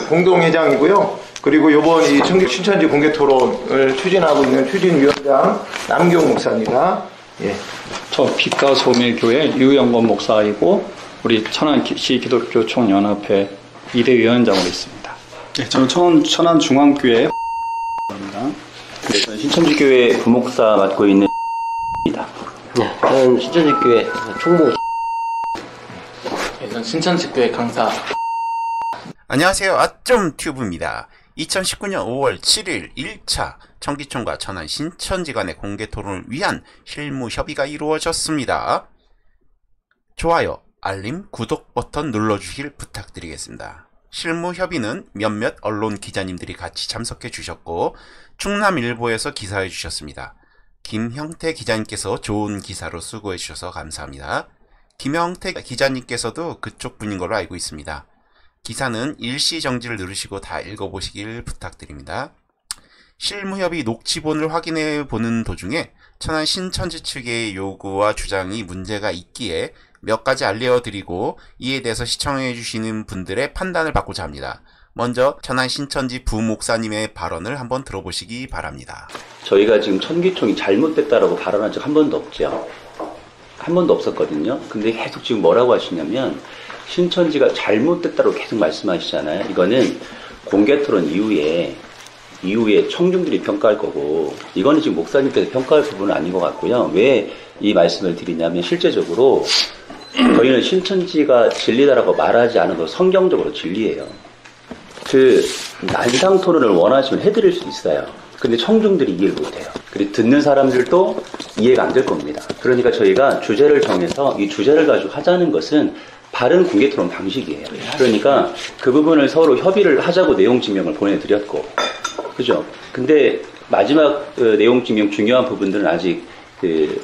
공동회장이고요. 그리고 이번 이 청기 신천지 공개 토론을 추진하고 있는 추진위원장 남경 목사입니다. 예. 저 빛가소매교회 유영건 목사이고 우리 천안시 기독교 총연합회 2대 위원장으로 있습니다. 네, 저는 천안중앙교회 입니다. 네, 저는 신천지교회 부목사 맡고 있는 입니다. 네, 저는 신천지교회 총무. 네, 저는 신천지교회 강사. 안녕하세요. 아점튜브입니다. 2019년 5월 7일 1차 청기총과 천안 신천지 간의 공개 토론을 위한 실무 협의가 이루어졌습니다. 좋아요, 알림, 구독 버튼 눌러주실 부탁드리겠습니다. 실무 협의는 몇몇 언론 기자님들이 같이 참석해 주셨고 충남일보에서 기사해 주셨습니다. 김형태 기자님께서 좋은 기사로 수고해 주셔서 감사합니다. 김형태 기자님께서도 그쪽 분인 걸로 알고 있습니다. 기사는 일시정지를 누르시고 다 읽어보시길 부탁드립니다. 실무협의 녹취본을 확인해 보는 도중에 천안 신천지 측의 요구와 주장이 문제가 있기에 몇 가지 알려드리고 이에 대해서 시청해 주시는 분들의 판단을 받고자 합니다. 먼저 천안 신천지 부목사님의 발언을 한번 들어보시기 바랍니다. 저희가 지금 청기총이 잘못됐다라고 발언한 적 한 번도 없죠. 한 번도 없었거든요. 근데 계속 지금 뭐라고 하시냐면 신천지가 잘못됐다고 계속 말씀하시잖아요. 이거는 공개토론 이후에 청중들이 평가할 거고 이거는 지금 목사님께서 평가할 부분은 아닌 것 같고요. 왜 이 말씀을 드리냐면 실제적으로 저희는 신천지가 진리다라고 말하지 않아도 성경적으로 진리예요. 그 난상 토론을 원하시면 해드릴 수 있어요. 근데 청중들이 이해를 못해요. 그리고 듣는 사람들도 이해가 안 될 겁니다. 그러니까 저희가 주제를 정해서 이 주제를 가지고 하자는 것은 바른 공개 토론 방식이에요. 그러니까 그 부분을 서로 협의를 하자고 내용 증명을 보내드렸고, 그죠? 근데 마지막 내용 증명 중요한 부분들은 아직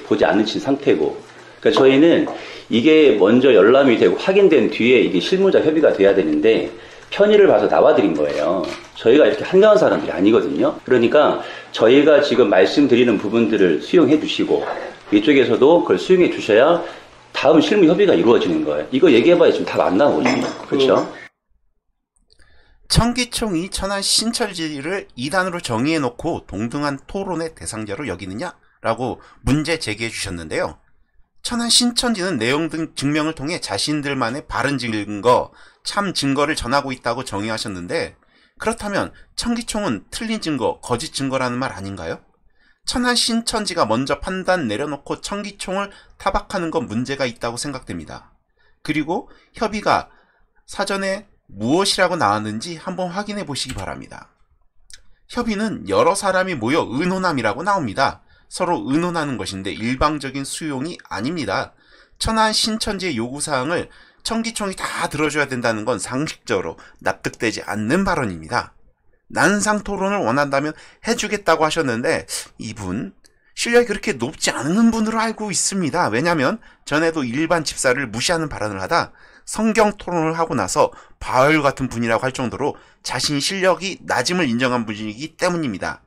보지 않으신 상태고, 그러니까 저희는 이게 먼저 열람이 되고 확인된 뒤에 이게 실무자 협의가 돼야 되는데 편의를 봐서 나와드린 거예요. 저희가 이렇게 한가한 사람들이 아니거든요. 그러니까 저희가 지금 말씀드리는 부분들을 수용해 주시고 이쪽에서도 그걸 수용해 주셔야 다음 실무 협의가 이루어지는 거예요. 이거 얘기해봐야 지금 답 안 나오거든요. 그렇죠? 청기총이 천안 신천지를 이단으로 정의해놓고 동등한 토론의 대상자로 여기느냐라고 문제 제기해 주셨는데요. 천안 신천지는 내용 등 증명을 통해 자신들만의 바른 증거, 참 증거를 전하고 있다고 정의하셨는데 그렇다면 청기총은 틀린 증거, 거짓 증거라는 말 아닌가요? 천안 신천지가 먼저 판단 내려놓고 청기총을 타박하는 건 문제가 있다고 생각됩니다. 그리고 협의가 사전에 무엇이라고 나왔는지 한번 확인해 보시기 바랍니다. 협의는 여러 사람이 모여 의논함이라고 나옵니다. 서로 의논하는 것인데 일방적인 수용이 아닙니다. 천안 신천지의 요구사항을 청기총이 다 들어줘야 된다는 건 상식적으로 납득되지 않는 발언입니다. 난상 토론을 원한다면 해주겠다고 하셨는데 이분 실력이 그렇게 높지 않은 분으로 알고 있습니다. 왜냐하면 전에도 일반 집사를 무시하는 발언을 하다 성경 토론을 하고 나서 바울 같은 분이라고 할 정도로 자신 실력이 낮음을 인정한 분이기 때문입니다.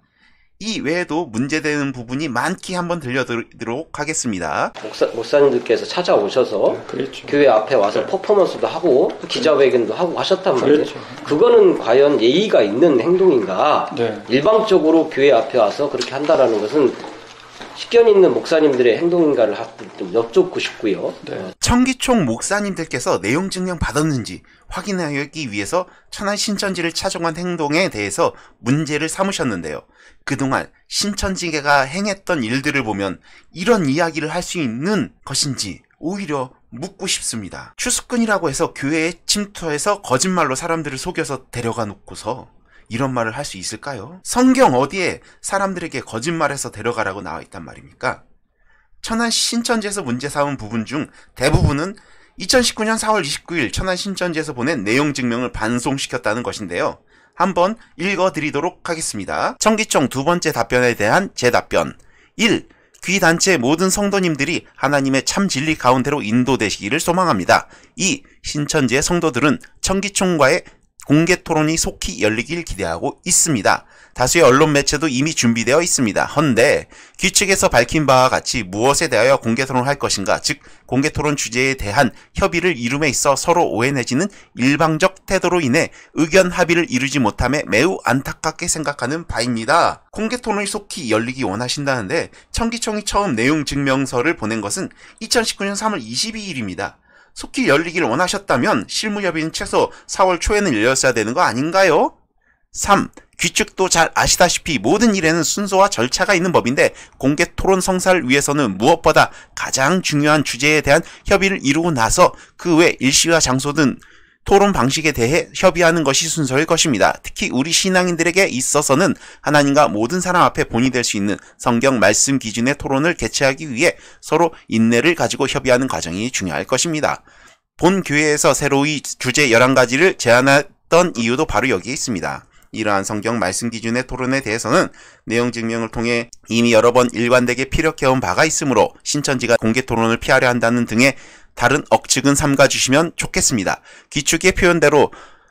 이 외에도 문제되는 부분이 많기 한번 들려드리도록 하겠습니다. 목사님들께서 찾아오셔서 교회 앞에 와서 퍼포먼스도 하고 기자회견도 하고 하셨단 말이에요. 그거는 과연 예의가 있는 행동인가? 네. 일방적으로 교회 앞에 와서 그렇게 한다라는 것은 식견 있는 목사님들의 행동인가를 좀 여쭙고 싶고요. 네. 청기총 목사님들께서 내용 증명 받았는지 확인하기 위해서 천안 신천지를 찾아간 행동에 대해서 문제를 삼으셨는데요. 그동안 신천지가 행했던 일들을 보면 이런 이야기를 할 수 있는 것인지 오히려 묻고 싶습니다. 추수꾼이라고 해서 교회에 침투해서 거짓말로 사람들을 속여서 데려가 놓고서 이런 말을 할 수 있을까요? 성경 어디에 사람들에게 거짓말해서 데려가라고 나와 있단 말입니까? 천안 신천지에서 문제 삼은 부분 중 대부분은 2019년 4월 29일 천안 신천지에서 보낸 내용 증명을 반송시켰다는 것인데요. 한번 읽어드리도록 하겠습니다. 청기총 두 번째 답변에 대한 제 답변. 1. 귀단체의 모든 성도님들이 하나님의 참 진리 가운데로 인도되시기를 소망합니다. 2. 신천지의 성도들은 청기총과의 공개 토론이 속히 열리길 기대하고 있습니다. 다수의 언론 매체도 이미 준비되어 있습니다. 헌데 규칙에서 밝힌 바와 같이 무엇에 대하여 공개 토론을 할 것인가, 즉 공개 토론 주제에 대한 협의를 이룸에 있어 서로 오해 내지는 일방적 태도로 인해 의견 합의를 이루지 못함에 매우 안타깝게 생각하는 바입니다. 공개 토론이 속히 열리기 원하신다는데 청기총이 처음 내용 증명서를 보낸 것은 2019년 3월 22일입니다. 속히 열리기를 원하셨다면 실무협의는 최소 4월 초에는 열렸어야 되는 거 아닌가요? 3. 규칙도 잘 아시다시피 모든 일에는 순서와 절차가 있는 법인데 공개 토론 성사를 위해서는 무엇보다 가장 중요한 주제에 대한 협의를 이루고 나서 그 외 일시와 장소 등 토론 방식에 대해 협의하는 것이 순서일 것입니다. 특히 우리 신앙인들에게 있어서는 하나님과 모든 사람 앞에 본이 될 수 있는 성경 말씀 기준의 토론을 개최하기 위해 서로 인내를 가지고 협의하는 과정이 중요할 것입니다. 본 교회에서 새로이 주제 11가지를 제안했던 이유도 바로 여기에 있습니다. 이러한 성경 말씀 기준의 토론에 대해서는 내용 증명을 통해 이미 여러 번 일관되게 피력해온 바가 있으므로 신천지가 공개 토론을 피하려 한다는 등의 다른 억측은 삼가주시면 좋겠습니다. 기축의 표현대로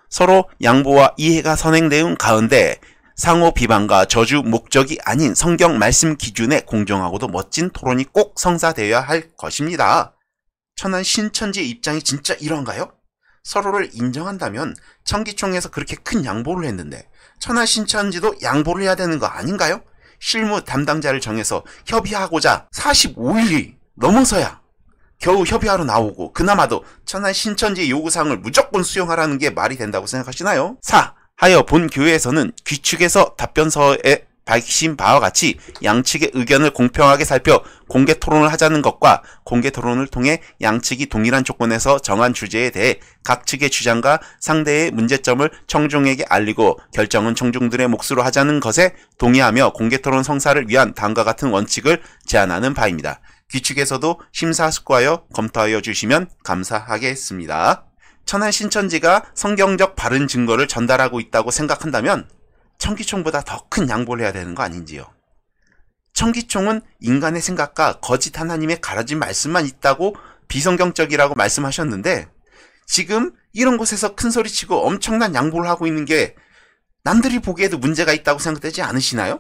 서로 양보와 이해가 선행되는 가운데 상호 비방과 저주 목적이 아닌 성경 말씀 기준의 공정하고도 멋진 토론이 꼭 성사되어야 할 것입니다. 천안 신천지의 입장이 진짜 이런가요? 서로를 인정한다면 청기총에서 그렇게 큰 양보를 했는데 천안 신천지도 양보를 해야 되는 거 아닌가요? 실무 담당자를 정해서 협의하고자 45일이 넘어서야 겨우 협의하러 나오고 그나마도 천안 신천지의 요구사항을 무조건 수용하라는 게 말이 된다고 생각하시나요? 4. 하여 본 교회에서는 규칙에서 답변서에 밝히신 바와 같이 양측의 의견을 공평하게 살펴 공개 토론을 하자는 것과 공개 토론을 통해 양측이 동일한 조건에서 정한 주제에 대해 각 측의 주장과 상대의 문제점을 청중에게 알리고 결정은 청중들의 몫으로 하자는 것에 동의하며 공개 토론 성사를 위한 다음과 같은 원칙을 제안하는 바입니다. 규칙에서도 심사숙고하여 검토하여 주시면 감사하겠습니다. 천안 신천지가 성경적 바른 증거를 전달하고 있다고 생각한다면 청기총보다 더 큰 양보를 해야 되는 거 아닌지요? 청기총은 인간의 생각과 거짓 하나님의 가라진 말씀만 있다고 비성경적이라고 말씀하셨는데 지금 이런 곳에서 큰 소리치고 엄청난 양보를 하고 있는 게 남들이 보기에도 문제가 있다고 생각되지 않으시나요?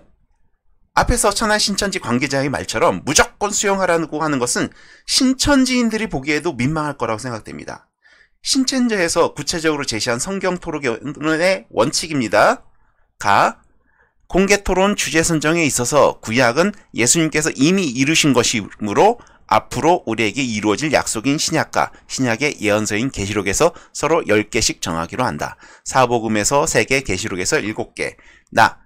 앞에서 천안 신천지 관계자의 말처럼 무조건 수용하라고 하는 것은 신천지인들이 보기에도 민망할 거라고 생각됩니다. 신천지에서 구체적으로 제시한 성경 토론의 원칙입니다. 공개 토론 주제 선정에 있어서 구약은 예수님께서 이미 이루신 것이므로 앞으로 우리에게 이루어질 약속인 신약과 신약의 예언서인 계시록에서 서로 10개씩 정하기로 한다. 사복음에서 3개, 계시록에서 7개.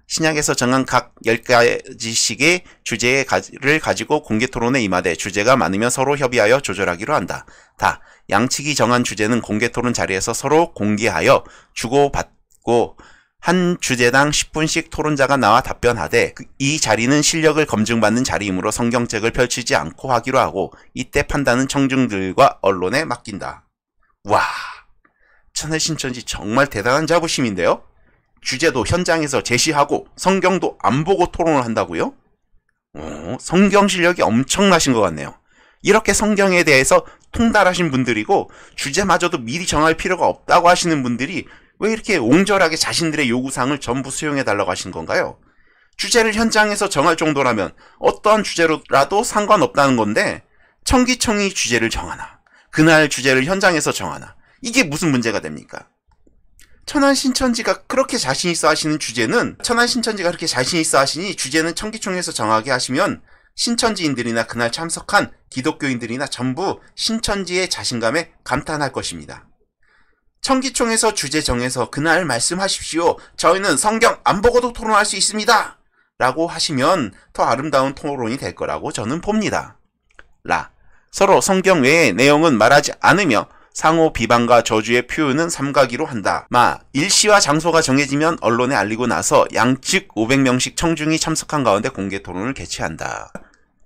신약에서 정한 각 10가지씩의 주제를 가지고 공개 토론에 임하되 주제가 많으면 서로 협의하여 조절하기로 한다. 양측이 정한 주제는 공개 토론 자리에서 서로 공개하여 주고받고 한 주제당 10분씩 토론자가 나와 답변하되 이 자리는 실력을 검증받는 자리이므로 성경책을 펼치지 않고 하기로 하고 이때 판단은 청중들과 언론에 맡긴다. 와, 천안 신천지 정말 대단한 자부심인데요. 주제도 현장에서 제시하고 성경도 안 보고 토론을 한다고요? 성경 실력이 엄청나신 것 같네요. 이렇게 성경에 대해서 통달하신 분들이고 주제마저도 미리 정할 필요가 없다고 하시는 분들이 왜 이렇게 옹졸하게 자신들의 요구사항을 전부 수용해달라고 하신 건가요? 주제를 현장에서 정할 정도라면 어떠한 주제로라도 상관없다는 건데 청기총이 주제를 정하나 그날 주제를 현장에서 정하나 이게 무슨 문제가 됩니까? 천안 신천지가 그렇게 자신있어 하시는 주제는 천안 신천지가 그렇게 자신있어 하시니 주제는 청기총에서 정하게 하시면 신천지인들이나 그날 참석한 기독교인들이나 전부 신천지의 자신감에 감탄할 것입니다. 청기총에서 주제 정해서 그날 말씀하십시오. 저희는 성경 안 보고도 토론할 수 있습니다. 라고 하시면 더 아름다운 토론이 될 거라고 저는 봅니다. 서로 성경 외의 내용은 말하지 않으며 상호 비방과 저주의 표현은 삼가기로 한다. 일시와 장소가 정해지면 언론에 알리고 나서 양측 500명씩 청중이 참석한 가운데 공개 토론을 개최한다.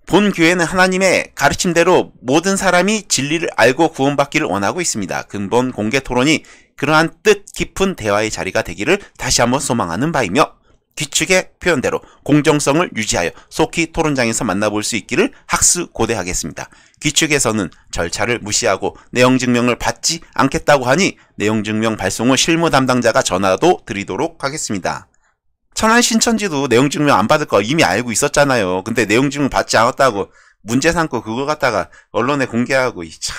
본 교회는 하나님의 가르침대로 모든 사람이 진리를 알고 구원받기를 원하고 있습니다. 근본 공개 토론이 그러한 뜻 깊은 대화의 자리가 되기를 다시 한번 소망하는 바이며 귀측의 표현대로 공정성을 유지하여 속히 토론장에서 만나볼 수 있기를 학수고대하겠습니다. 귀측에서는 절차를 무시하고 내용 증명을 받지 않겠다고 하니 내용 증명 발송 후 실무 담당자가 전화도 드리도록 하겠습니다. 천안 신천지도 내용 증명 안 받을 거 이미 알고 있었잖아요. 근데 내용 증명 받지 않았다고 문제 삼고 그걸 갖다가 언론에 공개하고 참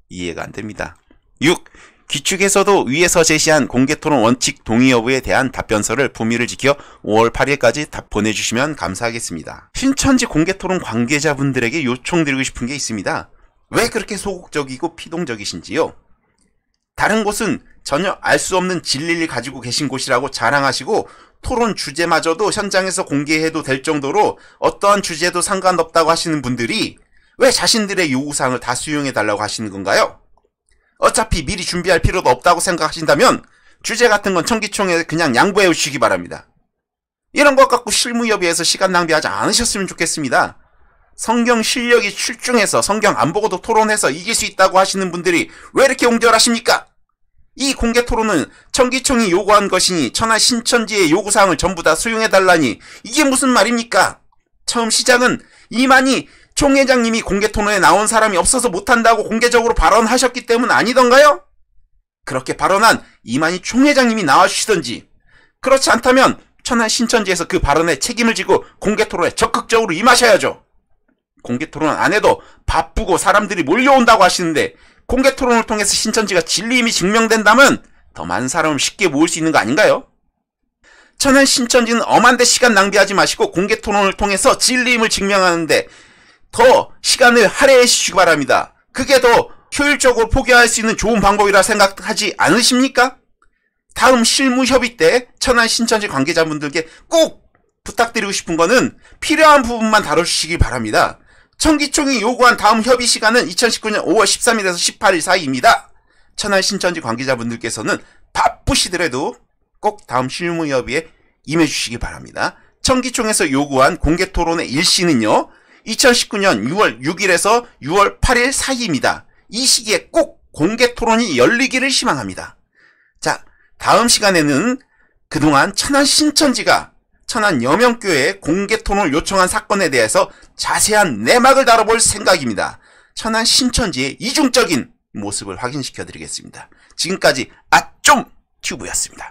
이해가 안 됩니다. 6. 귀축에서도 위에서 제시한 공개토론 원칙 동의 여부에 대한 답변서를 품위를 지켜 5월 8일까지 답 보내주시면 감사하겠습니다. 신천지 공개토론 관계자분들에게 요청드리고 싶은 게 있습니다. 왜 그렇게 소극적이고 피동적이신지요? 다른 곳은 전혀 알 수 없는 진리를 가지고 계신 곳이라고 자랑하시고 토론 주제마저도 현장에서 공개해도 될 정도로 어떠한 주제도 상관없다고 하시는 분들이 왜 자신들의 요구사항을 다 수용해달라고 하시는 건가요? 어차피 미리 준비할 필요도 없다고 생각하신다면 주제 같은 건 청기총에 그냥 양보해 주시기 바랍니다. 이런 것 갖고 실무협의에서 시간 낭비하지 않으셨으면 좋겠습니다. 성경 실력이 출중해서 성경 안 보고도 토론해서 이길 수 있다고 하시는 분들이 왜 이렇게 옹졸하십니까? 이 공개토론은 청기총이 요구한 것이니 천안 신천지의 요구사항을 전부 다 수용해달라니 이게 무슨 말입니까? 처음 시작은 이만희 총회장님이 공개토론에 나온 사람이 없어서 못한다고 공개적으로 발언하셨기 때문 아니던가요? 그렇게 발언한 이만희 총회장님이 나와주시던지, 그렇지 않다면 천안 신천지에서 그 발언에 책임을 지고 공개토론에 적극적으로 임하셔야죠. 공개토론 안 해도 바쁘고 사람들이 몰려온다고 하시는데 공개토론을 통해서 신천지가 진리임이 증명된다면 더 많은 사람을 쉽게 모을 수 있는 거 아닌가요? 천안 신천지는 엄한데 시간 낭비하지 마시고 공개토론을 통해서 진리임을 증명하는데 더 시간을 할애해 주시기 바랍니다. 그게 더 효율적으로 포기할 수 있는 좋은 방법이라 생각하지 않으십니까? 다음 실무협의 때 천안 신천지 관계자분들께 꼭 부탁드리고 싶은 거는 필요한 부분만 다뤄주시기 바랍니다. 청기총이 요구한 다음 협의 시간은 2019년 5월 13일에서 18일 사이입니다. 천안 신천지 관계자분들께서는 바쁘시더라도 꼭 다음 실무협의에 임해주시기 바랍니다. 청기총에서 요구한 공개토론의 일시는요, 2019년 6월 6일에서 6월 8일 사이입니다. 이 시기에 꼭 공개토론이 열리기를 희망합니다. 자, 다음 시간에는 그동안 천안 신천지가 천안 여명교회에 공개토론을 요청한 사건에 대해서 자세한 내막을 다뤄볼 생각입니다. 천안 신천지의 이중적인 모습을 확인시켜 드리겠습니다. 지금까지 아좀 튜브였습니다.